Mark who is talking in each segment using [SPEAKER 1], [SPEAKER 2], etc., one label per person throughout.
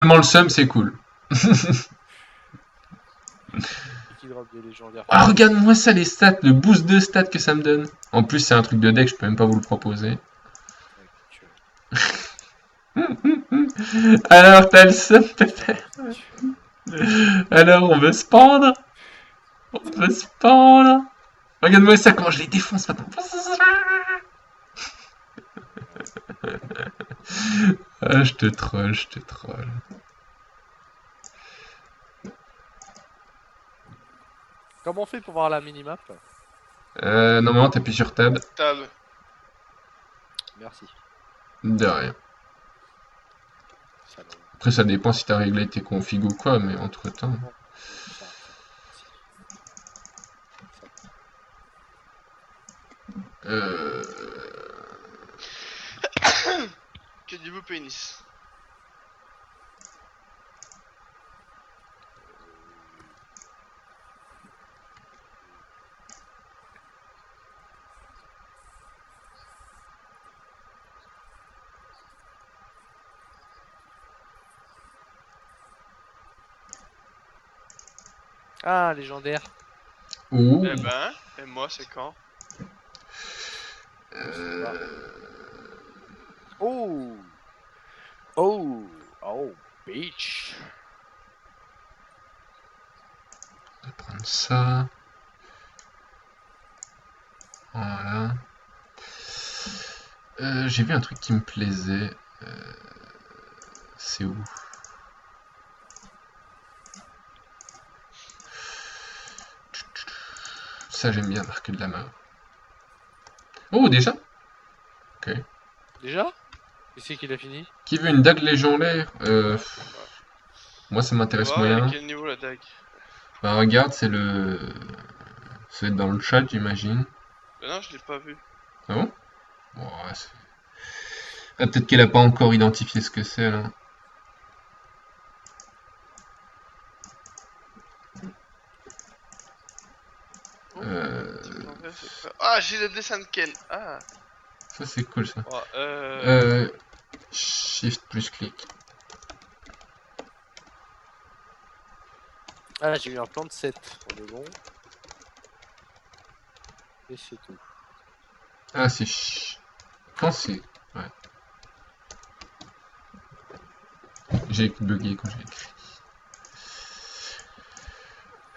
[SPEAKER 1] Tellement le seum, c'est cool.
[SPEAKER 2] Et qui drop des légendaires.
[SPEAKER 1] Ah, regarde-moi ça, les stats, le boost de stats que ça me donne. En plus, c'est un truc de deck, je peux même pas vous le proposer. Alors, t'as le seum, pépère. Alors, on veut se pendre. On veut se pendre. Regarde-moi ça, comment je les défonce maintenant. Ah, je te troll, je te troll.
[SPEAKER 2] Comment on fait pour voir la minimap?
[SPEAKER 1] Normalement, t'appuies sur Tab.
[SPEAKER 3] Tab.
[SPEAKER 2] Merci.
[SPEAKER 1] De rien.
[SPEAKER 2] Salaud.
[SPEAKER 1] Après, ça dépend si t'as réglé tes configs ou quoi, mais entre temps.
[SPEAKER 2] Bon, ça,
[SPEAKER 1] Euh...
[SPEAKER 3] Que du beau pénis.
[SPEAKER 2] Ah, légendaire.
[SPEAKER 1] Ouh.
[SPEAKER 3] Eh ben, et moi c'est quand?
[SPEAKER 2] Oh! Oh! Oh, bitch!
[SPEAKER 1] On va prendre ça. Voilà. J'ai vu un truc qui me plaisait. C'est où? Ça, j'aime bien marquer de la main. Oh, déjà? Ok.
[SPEAKER 2] Déjà? Qui c'est qui l'a fini?
[SPEAKER 1] Qui veut une dague légendaire? Moi, ça
[SPEAKER 3] On va
[SPEAKER 1] m'intéresse
[SPEAKER 3] voir, elle est
[SPEAKER 1] moyen.
[SPEAKER 3] à quel niveau la dague?
[SPEAKER 1] Bah, regarde, c'est le... C'est dans le chat, j'imagine.
[SPEAKER 3] Ben non, je l'ai pas vu.
[SPEAKER 1] Ah bon? Ouais, ah, peut-être qu'elle a pas encore identifié ce que c'est, là.
[SPEAKER 3] Oh, ah, j'ai le dessin de Ken. Ah.
[SPEAKER 1] Ça, c'est cool, ça.
[SPEAKER 3] Ouais,
[SPEAKER 1] Shift plus clic.
[SPEAKER 2] Ah, j'ai eu un plan de 7. On est bon. Et c'est tout.
[SPEAKER 1] Ah, c'est quand c'est... Ouais. J'ai bugué quand j'ai écrit.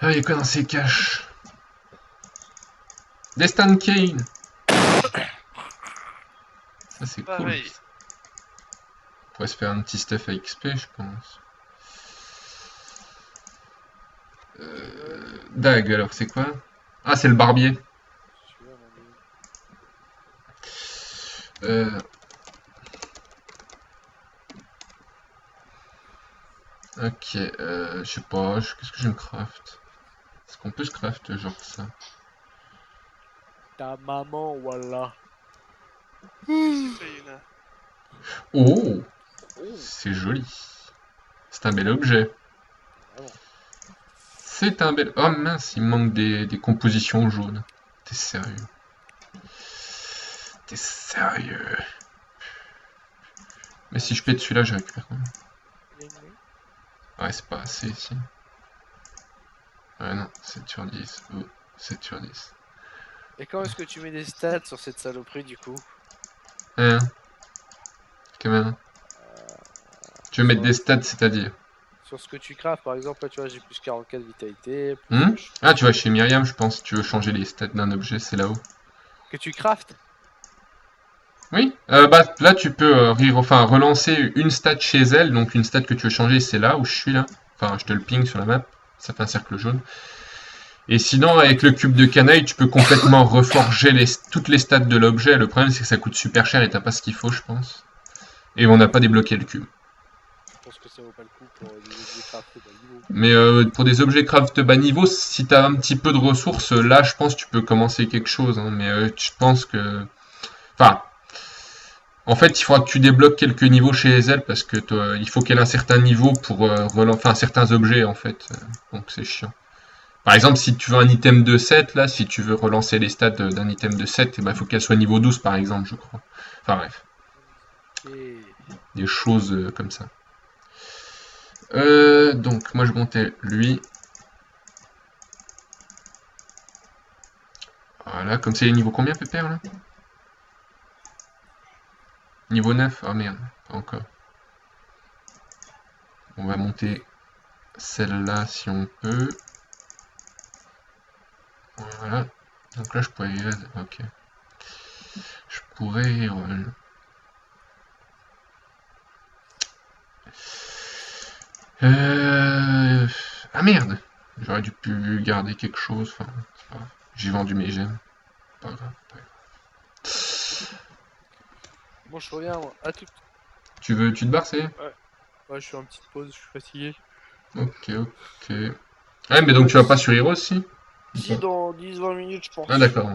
[SPEAKER 1] Ah, il y a quoi dans ces caches? Destin Kane. Ça, c'est cool.
[SPEAKER 3] pareil.
[SPEAKER 1] On pourrait se faire un petit stuff à XP, je pense. Dag, alors, c'est quoi? Ah, c'est le barbier. Ok, je sais pas, qu'est-ce que je me craft? Est-ce qu'on peut se craft genre ça?
[SPEAKER 2] Ta maman, voilà.
[SPEAKER 1] Oh!
[SPEAKER 2] Oh,
[SPEAKER 1] C'est joli. C'est un bel objet.
[SPEAKER 2] vraiment.
[SPEAKER 1] C'est un bel... Oh mince, il me manque des compositions jaunes. T'es sérieux? T'es sérieux? Mais si je pète celui-là, je récupère quand même. Ouais, c'est pas assez ici. Ouais, non, 7 sur 10. Oh, 7 sur 10.
[SPEAKER 2] Et quand est-ce que tu mets des stats sur cette saloperie du coup?
[SPEAKER 1] Hein? Quand même. Tu veux mettre des stats, c'est-à-dire?
[SPEAKER 2] Sur ce que tu craftes, par exemple, là tu vois, j'ai plus 44 vitalité. Plus
[SPEAKER 1] Ah, tu vas chez Myriam, je pense. Tu veux changer les stats d'un objet, c'est là-haut.
[SPEAKER 2] Que tu craftes?
[SPEAKER 1] Oui, bah là tu peux relancer une stat chez elle, donc une stat que tu veux changer, c'est là où je suis là. Enfin, je te le ping sur la map, ça fait un cercle jaune. Et sinon, avec le cube de canaille, tu peux complètement reforger toutes les stats de l'objet. Le problème, c'est que ça coûte super cher et t'as pas ce qu'il faut, je pense. Et on n'a pas débloqué le cube.
[SPEAKER 2] Je pense que ça vaut pas le coup pour des objets craftés bas niveau.
[SPEAKER 1] Mais pour des objets craft bas niveau, si t'as un petit peu de ressources, là, je pense que tu peux commencer quelque chose. Hein, mais je pense que... Enfin... En fait, il faudra que tu débloques quelques niveaux chez elle parce que il faut qu'elle ait un certain niveau pour relancer certains objets en fait. Donc c'est chiant. Par exemple, si tu veux un item de 7, là, si tu veux relancer les stats d'un item de 7, il faut qu'elle soit niveau 12 par exemple, je crois. Enfin bref.
[SPEAKER 2] Et...
[SPEAKER 1] Des choses comme ça. Donc, moi je montais lui. Voilà, comme c'est niveau combien, Pépère, là? Niveau 9? Ah merde, pas encore. On va monter celle-là si on peut. Voilà. Donc là, je pourrais... Ok. Je pourrais... Ah merde! J'aurais dû pu garder quelque chose. Enfin, c'est pas grave. J'ai vendu mes gemmes. Pas grave, pas grave.
[SPEAKER 2] Bon, je reviens, moi. À tout.
[SPEAKER 1] Tu te barres, c'est?
[SPEAKER 2] Ouais, je suis en petite pause, je suis fatigué.
[SPEAKER 1] Ok, ok. Ouais, mais donc tu vas pas sur Heroes, si? Ou
[SPEAKER 2] Si,
[SPEAKER 1] pas?
[SPEAKER 2] dans 10-20 minutes, je
[SPEAKER 1] Ah
[SPEAKER 2] pense.
[SPEAKER 1] d'accord.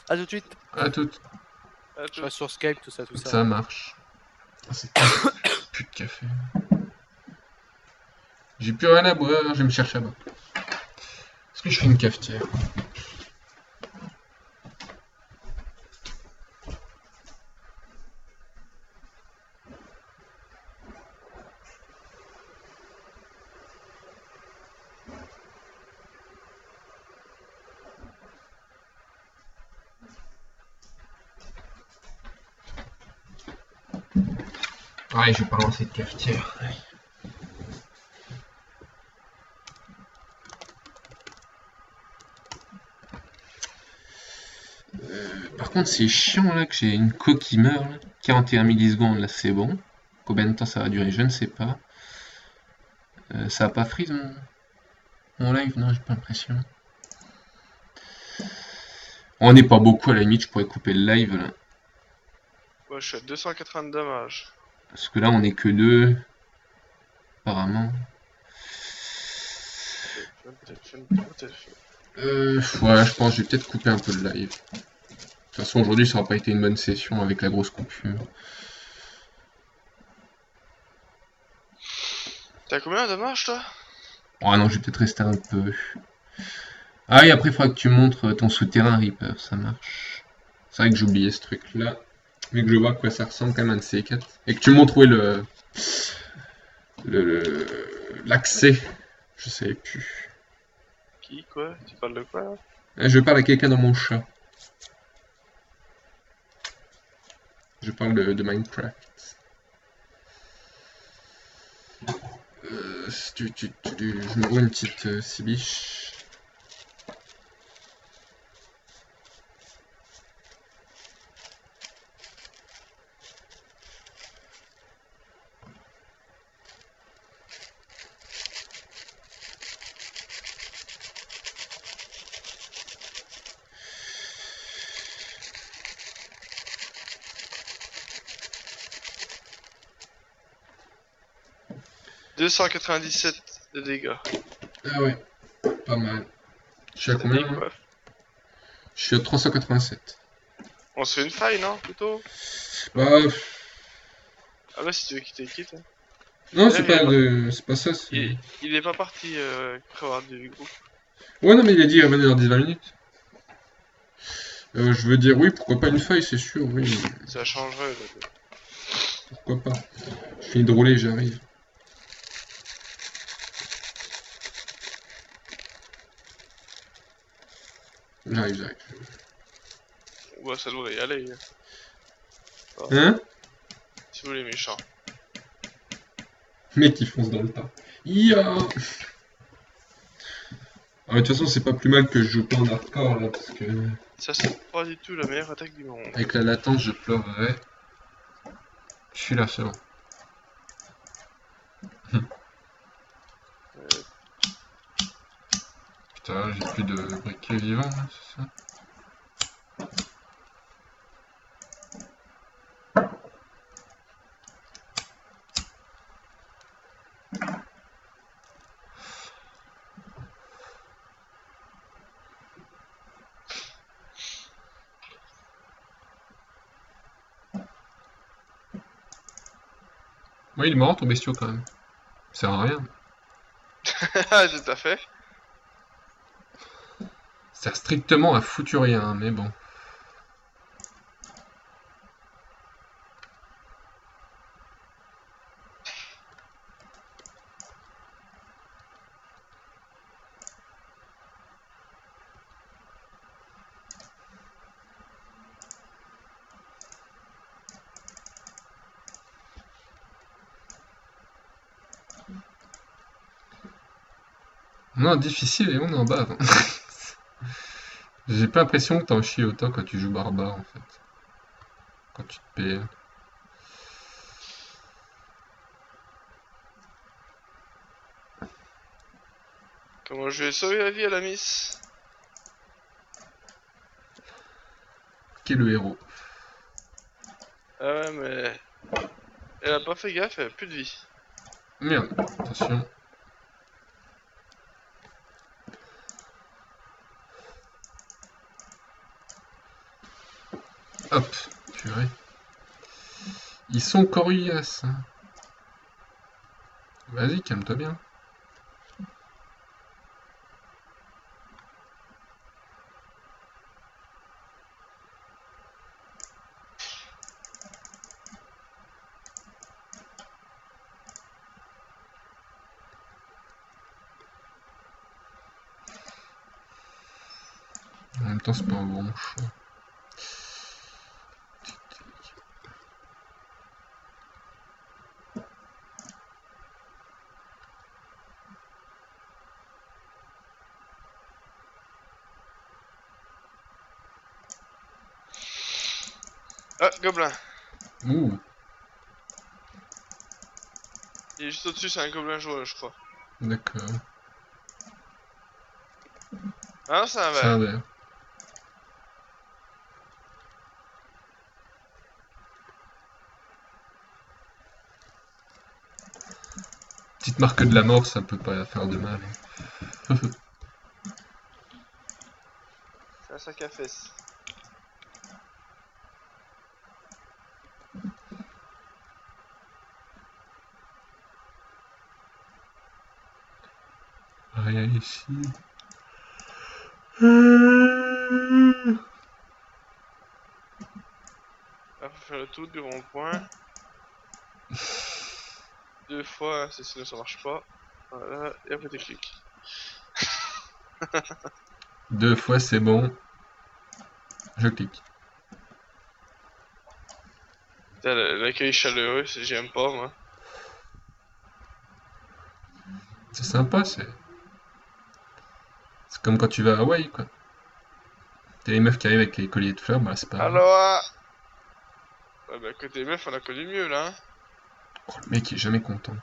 [SPEAKER 2] À tout de suite.
[SPEAKER 1] À tout.
[SPEAKER 3] À
[SPEAKER 2] Je
[SPEAKER 3] tout.
[SPEAKER 2] reste sur Skype, tout ça, tout ça.
[SPEAKER 1] Ça marche. Ah, c'est plus de café. J'ai plus rien à boire, je vais me chercher à boire. Est-ce que je fais une cafetière? Ouais, je vais pas lancer de cafetière. Par contre, c'est chiant là que j'ai une co qui meurt. Là. 41 millisecondes, là c'est bon. Combien de temps ça va durer? Je ne sais pas. Ça a pas freeze mon live? Non, j'ai pas l'impression. On n'est pas beaucoup à la limite, je pourrais couper le live là.
[SPEAKER 3] Ouais, je suis à 280 de dommages.
[SPEAKER 1] Parce que là, on est que deux. Apparemment. Ouais, je pense que je vais peut-être couper un peu le live. De toute façon, aujourd'hui, ça n'aura pas été une bonne session avec la grosse coupure.
[SPEAKER 3] T'as combien de dommages, toi?
[SPEAKER 1] Oh non, je vais peut-être rester un peu. Ah, et après, il faudra que tu montres ton souterrain, Reaper, ça marche. C'est vrai que j'ai oublié ce truc-là. Mais que je vois à quoi ça ressemble quand même un de ces quatre. Et que tu montres où est l'accès. Je savais plus.
[SPEAKER 3] Qui, quoi? Tu parles de quoi, là?
[SPEAKER 1] Je parle à quelqu'un dans mon chat. Je parle de Minecraft. Je me vois une petite cibiche.
[SPEAKER 3] « 297 de dégâts. »
[SPEAKER 1] Ah ouais, pas mal. Je suis à
[SPEAKER 3] T'as dit
[SPEAKER 1] combien là?
[SPEAKER 3] quoi?
[SPEAKER 1] Je suis à 387.
[SPEAKER 3] On se fait une faille, non? Plutôt?
[SPEAKER 1] Bah,
[SPEAKER 3] Ah bah si tu veux quitter, quitte. Hein.
[SPEAKER 1] non,
[SPEAKER 3] D'ailleurs,
[SPEAKER 1] c'est pas ça.
[SPEAKER 3] il est pas parti prévoir du groupe.
[SPEAKER 1] Ouais, non, mais il a dit il revenait dans 10-20 minutes. Je veux dire, oui, pourquoi pas une feuille, c'est sûr, oui.
[SPEAKER 3] Ça changerait. Là.
[SPEAKER 1] Pourquoi pas. Je finis de rouler, j'arrive. J'arrive.
[SPEAKER 3] Ouais, ça devrait y aller. Oh,
[SPEAKER 1] Hein?
[SPEAKER 3] si vous les méchants.
[SPEAKER 1] Mec qui fonce dans le tas. Ya. Ah, mais de toute façon, c'est pas plus mal que je joue pas en hardcore là, parce que.
[SPEAKER 3] Ça, c'est pas du tout la meilleure attaque du monde.
[SPEAKER 1] Avec la latence, je pleurerais. Je suis là, c'est bon. Putain, j'ai plus de briquets vivants là, c'est ça? Ouais, il est marrant ton bestiau quand même. Ça sert à rien.
[SPEAKER 3] Tout à fait.
[SPEAKER 1] Ça sert strictement à foutu rien, mais bon. Non, difficile et on en bave. J'ai pas l'impression que t'en chies autant quand tu joues barbare en fait. Quand tu te PL.
[SPEAKER 3] Comment je vais sauver la vie à la miss?
[SPEAKER 1] Qui est le héros?
[SPEAKER 3] Ah ouais, mais... Elle a pas fait gaffe, elle a plus de vie.
[SPEAKER 1] Merde, attention. Hop, purée. Ils sont coriaces. Vas-y, calme-toi bien. En même temps, c'est pas un bon choix.
[SPEAKER 3] Ah, gobelin.
[SPEAKER 1] Ouh,
[SPEAKER 3] Il est juste au-dessus, c'est un gobelin jaune, je crois.
[SPEAKER 1] d'accord.
[SPEAKER 3] Ah non, c'est un
[SPEAKER 1] C'est un
[SPEAKER 3] verre.
[SPEAKER 1] verre. Petite marque de la mort, ça peut pas faire de mal.
[SPEAKER 3] C'est un sac à fesses.
[SPEAKER 1] Rien ici.
[SPEAKER 3] Là, faut faire le tour du rond-point. 2 fois, sinon ça marche pas. Voilà, et après t'es clic.
[SPEAKER 1] 2 fois, c'est bon. Je clique.
[SPEAKER 3] L'accueil chaleureux, j'aime pas, moi.
[SPEAKER 1] C'est sympa, c'est comme quand tu vas à Hawaï, quoi. T'as les meufs qui arrivent avec les colliers de fleurs, bah c'est pareil.
[SPEAKER 3] Alors, ouais, bah côté meuf, on a connu mieux, là. Hein.
[SPEAKER 1] Oh, le mec il est jamais content.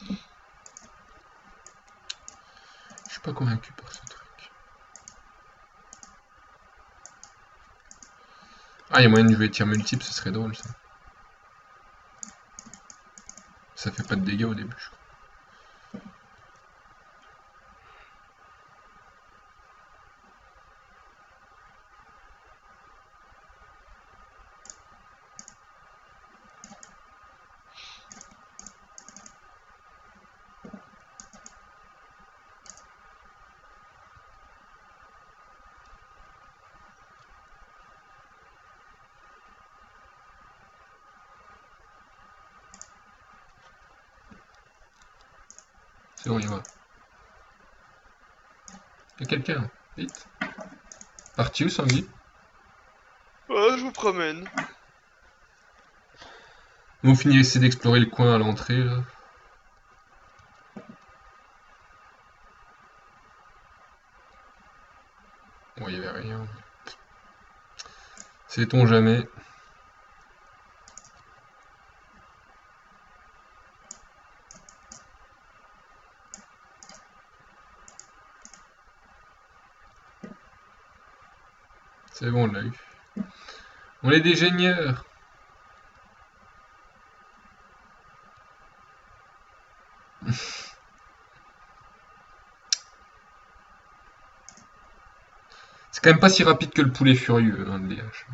[SPEAKER 1] Je suis pas convaincu par ce truc. Ah, il y a moyen de jouer tir multiple, ce serait drôle ça. Ça fait pas de dégâts au début, je crois. C'est bon, il y va. Y'a quelqu'un, vite. Parti où, Sanguy?
[SPEAKER 3] Ouais, je vous promène.
[SPEAKER 1] On finit d'essayer d'explorer le coin à l'entrée, là. Bon, il y avait rien. Sait-on jamais. C'est bon, on l'a eu. On est des génieurs. C'est quand même pas si rapide que le poulet furieux, hein, le DH.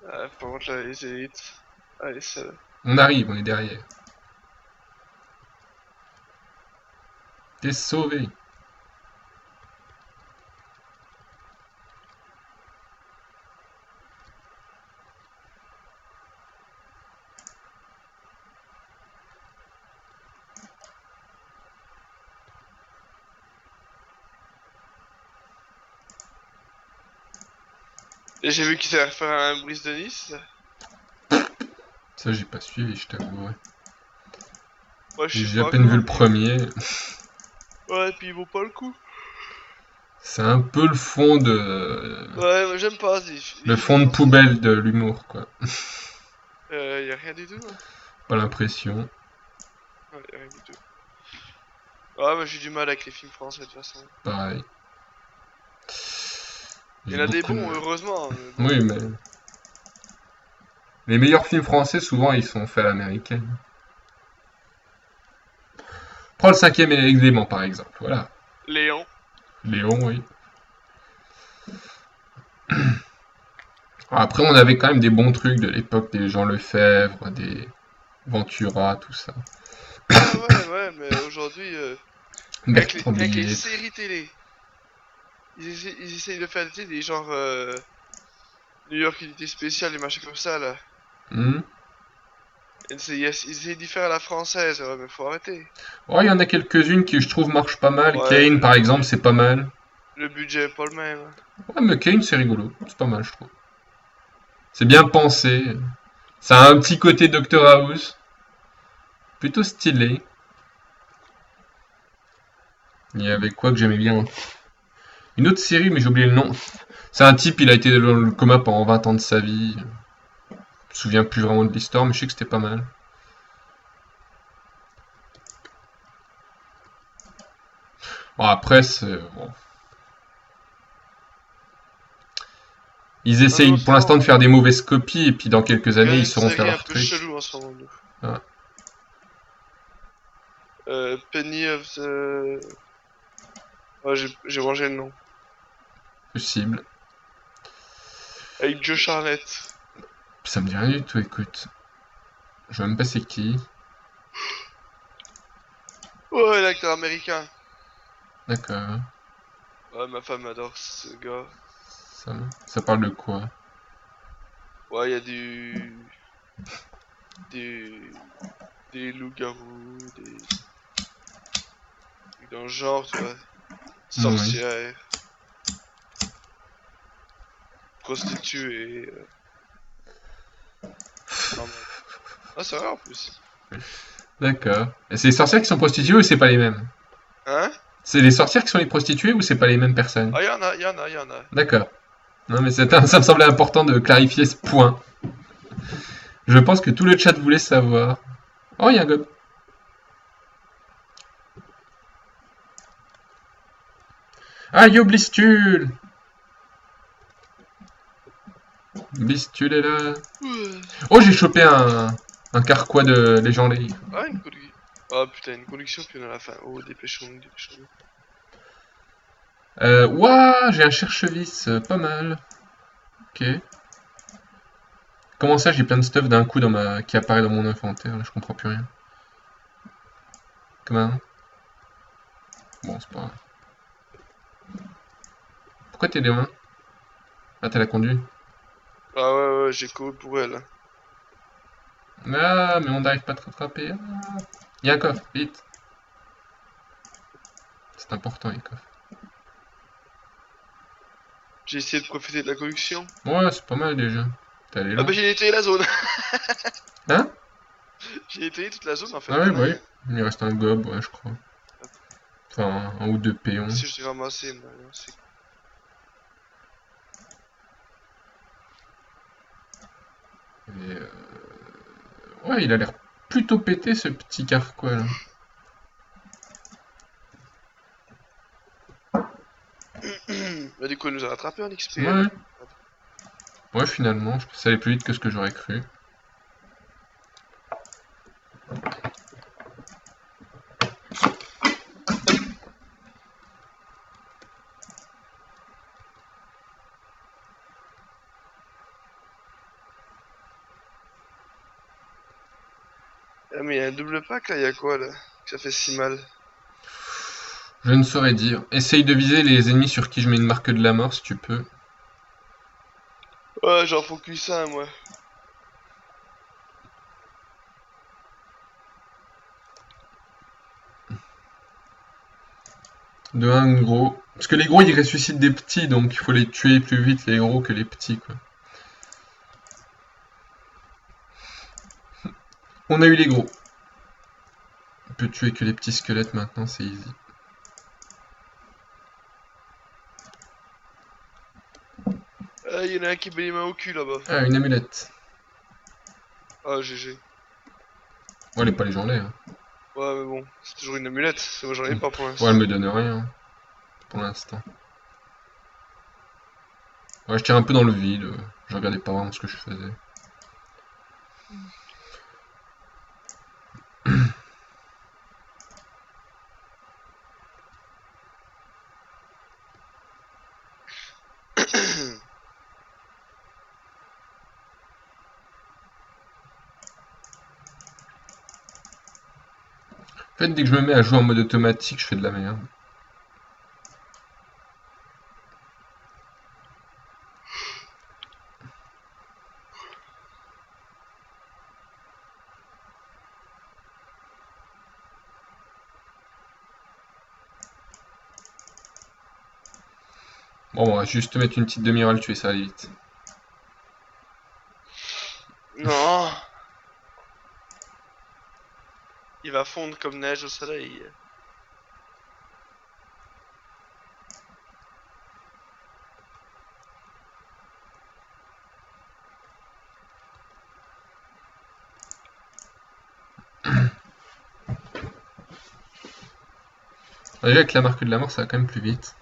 [SPEAKER 3] Ah, par contre, là, les élites. Allez, ça.
[SPEAKER 1] On arrive, on est derrière. T'es sauvé.
[SPEAKER 3] Et j'ai vu qu'il savait faire un brise de Nice.
[SPEAKER 1] Ça, j'ai pas suivi, je t'avoue. Ouais.
[SPEAKER 3] Ouais, je sais
[SPEAKER 1] J'ai à
[SPEAKER 3] pas
[SPEAKER 1] peine vu
[SPEAKER 3] comment
[SPEAKER 1] le premier.
[SPEAKER 3] Ouais, et puis il vaut pas le coup.
[SPEAKER 1] C'est un peu le fond de...
[SPEAKER 3] Ouais, moi j'aime pas
[SPEAKER 1] Le
[SPEAKER 3] les films
[SPEAKER 1] fond de
[SPEAKER 3] français.
[SPEAKER 1] poubelle de l'humour, quoi.
[SPEAKER 3] Y a rien du tout, hein.
[SPEAKER 1] Pas l'impression.
[SPEAKER 3] Ouais, y a rien du tout. Ouais, moi j'ai du mal avec les films français de toute façon.
[SPEAKER 1] Pareil.
[SPEAKER 3] Il y
[SPEAKER 1] J'ai
[SPEAKER 3] en a des
[SPEAKER 1] beaucoup de
[SPEAKER 3] bons,
[SPEAKER 1] mal.
[SPEAKER 3] heureusement, mais bon.
[SPEAKER 1] Oui, mais... Les meilleurs films français, souvent, ils sont faits à l'américaine. Prends le cinquième élément, par exemple. Voilà.
[SPEAKER 3] Léon.
[SPEAKER 1] Léon, oui. Après, on avait quand même des bons trucs de l'époque, des Jean Lefebvre, des Ventura, tout ça.
[SPEAKER 3] Ouais, mais aujourd'hui,
[SPEAKER 1] Bertrand
[SPEAKER 3] avec les
[SPEAKER 1] Blier.
[SPEAKER 3] séries télé, ils essayent de faire tu sais, des genres New York Unité Spéciale, des machins comme ça là.
[SPEAKER 1] Hmm.
[SPEAKER 3] Ils essayent d'y faire à la française, ouais, mais faut arrêter.
[SPEAKER 1] Oh, il y en a quelques-unes qui, je trouve, marchent pas mal.
[SPEAKER 3] Ouais,
[SPEAKER 1] Kane, par exemple, c'est pas mal.
[SPEAKER 3] le budget est pas le même, hein.
[SPEAKER 1] Ouais, mais Kane, c'est rigolo. C'est pas mal, je trouve. C'est bien pensé. Ça a un petit côté Doctor House. Plutôt stylé. Il y avait quoi que j'aimais bien? Une autre série, mais j'ai oublié le nom. C'est un type, il a été dans le coma pendant 20 ans de sa vie. Je me souviens plus vraiment de l'histoire, mais je sais que c'était pas mal. Bon, après, c'est... Bon. Ils
[SPEAKER 3] Ah non,
[SPEAKER 1] essayent pour
[SPEAKER 3] ça va,
[SPEAKER 1] l'instant de faire des mauvaises copies, et puis dans quelques
[SPEAKER 3] on
[SPEAKER 1] années,
[SPEAKER 3] regarde
[SPEAKER 1] ils
[SPEAKER 3] une
[SPEAKER 1] sauront faire
[SPEAKER 3] série un
[SPEAKER 1] leur
[SPEAKER 3] peu
[SPEAKER 1] truc.
[SPEAKER 3] chelou en ce moment, nous.
[SPEAKER 1] Ah,
[SPEAKER 3] Penny of the... Ouais, j'ai mangé le nom.
[SPEAKER 1] possible.
[SPEAKER 3] Avec Joe Charnett.
[SPEAKER 1] Ça me dit rien du tout, écoute. Je sais même pas c'est qui.
[SPEAKER 3] Ouais, l'acteur américain.
[SPEAKER 1] D'accord.
[SPEAKER 3] Ouais, ma femme adore ce gars.
[SPEAKER 1] Ça parle de quoi?
[SPEAKER 3] Ouais, y a des... des loups-garous, des... dans le genre, tu vois.
[SPEAKER 1] Oui.
[SPEAKER 3] Sorcières, prostituées... Non, mais... Ah, c'est vrai en plus.
[SPEAKER 1] D'accord. Et c'est les sorcières qui sont prostituées ou c'est pas les mêmes?
[SPEAKER 3] Hein?
[SPEAKER 1] C'est les sorcières qui sont les prostituées ou c'est pas les mêmes personnes?
[SPEAKER 3] Ah, y en a.
[SPEAKER 1] D'accord. Non mais ça me semblait important de clarifier ce point. Je pense que tout le chat voulait savoir. Oh, il y a un gob. Ah, yo, Blistul! Blistul est là.
[SPEAKER 3] Ouais.
[SPEAKER 1] Oh, j'ai chopé un carquois de légendaire.
[SPEAKER 3] Ah, une collection. Ah, putain, une collection, puis on a la fin. Oh, dépêchons-nous.
[SPEAKER 1] Ouah, j'ai un cherche-vis, pas mal. Ok. Comment ça, j'ai plein de stuff d'un coup qui apparaît dans mon inventaire, là, je comprends plus rien. Comment? Bon, c'est pas grave. Pourquoi t'es des mains? Ah, t'as la conduite.
[SPEAKER 3] Ah ouais, j'ai couru pour elle, hein.
[SPEAKER 1] Ah, mais on n'arrive pas à te rattraper. Ah. Il y a un coffre, vite. C'est important, les coffres.
[SPEAKER 3] J'ai essayé de profiter de la collection.
[SPEAKER 1] Ouais, c'est pas mal déjà. T'es allé
[SPEAKER 3] Ah
[SPEAKER 1] loin.
[SPEAKER 3] bah j'ai nettoyé la zone.
[SPEAKER 1] Hein?
[SPEAKER 3] J'ai nettoyé toute la zone en fait.
[SPEAKER 1] Ah ouais,
[SPEAKER 3] y'en a
[SPEAKER 1] bah oui.
[SPEAKER 3] rien.
[SPEAKER 1] Il reste un gob, ouais, je crois. Enfin, un ou deux péons.
[SPEAKER 3] Si je l'ai ramassé, mais non, c'est...
[SPEAKER 1] Et, ouais, il a l'air plutôt pété ce petit carquois là.
[SPEAKER 3] Bah du coup, elle nous a rattrapé en XP.
[SPEAKER 1] Ouais. Ouais, finalement, ça allait plus vite que ce que j'aurais cru.
[SPEAKER 3] Ah mais il y a un double pack là, il y a quoi là? Que ça fait si mal.
[SPEAKER 1] Je ne saurais dire. Essaye de viser les ennemis sur qui je mets une marque de la mort si tu peux.
[SPEAKER 3] Ouais, j'en focus un moi.
[SPEAKER 1] De un gros. Parce que les gros ils ressuscitent des petits, donc il faut les tuer plus vite les gros que les petits quoi. On a eu les gros. On peut tuer que les petits squelettes maintenant, c'est easy.
[SPEAKER 3] Ah, il y en a un qui met les mains au cul là-bas.
[SPEAKER 1] Ah, une amulette.
[SPEAKER 3] Ah, GG.
[SPEAKER 1] Ouais, elle est pas légendaire. Hein.
[SPEAKER 3] Ouais, mais bon, c'est toujours une amulette. Moi, j'en ai pas pour
[SPEAKER 1] Ouais,
[SPEAKER 3] l'instant.
[SPEAKER 1] elle me donne rien. Pour l'instant. Ouais, je tire un peu dans le vide. Je regardais pas vraiment ce que je faisais. En fait, dès que je me mets à jouer en mode automatique, je fais de la merde. Bon, on va juste mettre une petite demi-heure à le tuer, ça va aller vite.
[SPEAKER 3] Non. Il va fondre comme neige au soleil.
[SPEAKER 1] Déjà, avec la marque de la mort, ça va quand même plus vite.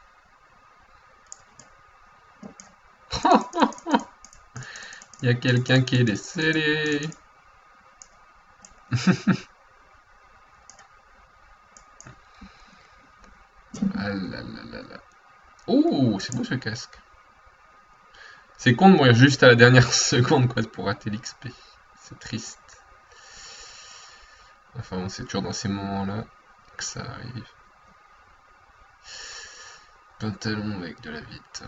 [SPEAKER 1] Il y a quelqu'un qui est décédé. Ah là là là là. Oh, c'est beau ce casque. C'est con de mourir juste à la dernière seconde quoi, pour rater l'XP. C'est triste. Enfin bon, c'est toujours dans ces moments-là que ça arrive. Pantalon avec de la vite.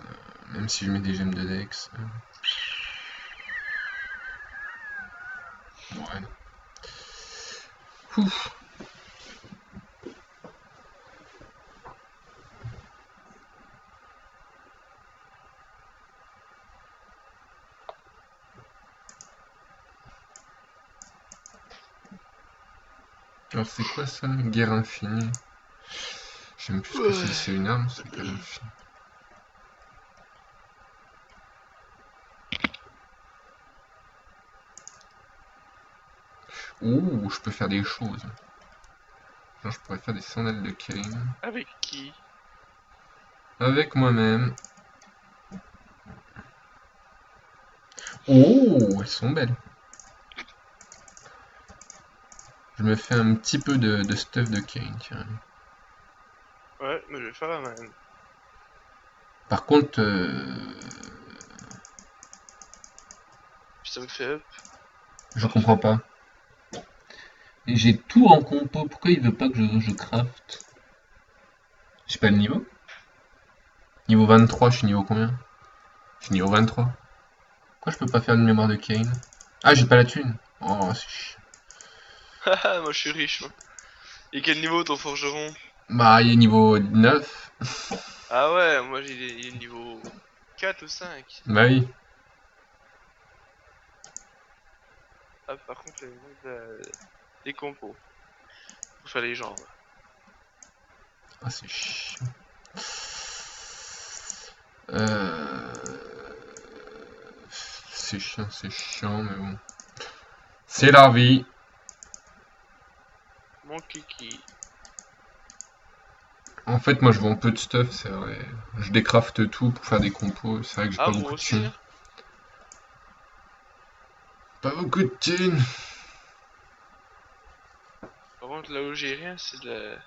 [SPEAKER 1] Même si je mets des gemmes de Dex. Ouais. Ouf. Alors c'est quoi ça? Guerre infinie. Je sais même plus ce que c'est une arme, c'est guerre infinie. Ouh, je peux faire des choses. Genre je pourrais faire des sandales de Kane.
[SPEAKER 3] Avec qui?
[SPEAKER 1] Avec moi-même. Oh, elles sont belles. Je me fais un petit peu de stuff de Kane, tiens.
[SPEAKER 3] Ouais, mais je vais faire la même.
[SPEAKER 1] Par contre,
[SPEAKER 3] Puis ça me fait up.
[SPEAKER 1] je comprends pas. J'ai tout en compo, pourquoi il veut pas que je craft? J'ai pas le niveau? Niveau 23, je suis niveau combien? Je suis niveau 23. Pourquoi je peux pas faire une mémoire de Kane? Ah, j'ai pas la thune. Oh, c'est chiant.
[SPEAKER 3] Haha, moi je suis riche, moi. Et quel niveau ton forgeron?
[SPEAKER 1] Bah, il est niveau 9.
[SPEAKER 3] Ah ouais, moi il est niveau 4 ou 5.
[SPEAKER 1] Bah oui.
[SPEAKER 3] Ah, par contre, il manque des compos. Pour faire les jambes.
[SPEAKER 1] Ah, c'est chiant. Euh... c'est chiant, mais bon. C'est la vie.
[SPEAKER 3] Mon kiki.
[SPEAKER 1] En fait, moi, je vends peu de stuff, c'est vrai. Je décrafte tout pour faire des compos. C'est vrai que j'ai
[SPEAKER 3] Ah,
[SPEAKER 1] pas
[SPEAKER 3] moi
[SPEAKER 1] beaucoup de
[SPEAKER 3] aussi.
[SPEAKER 1] thunes.
[SPEAKER 3] Hein.
[SPEAKER 1] Pas beaucoup de thunes.
[SPEAKER 3] Par contre, là où j'ai rien, c'est de la...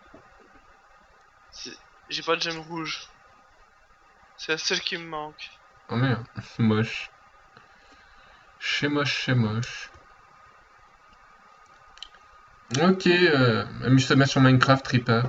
[SPEAKER 3] J'ai pas de gemme rouge. C'est la seule qui me manque.
[SPEAKER 1] Oh merde, c'est moche. C'est moche, c'est moche. Ok, amuse-toi bien sur Minecraft, Reaper.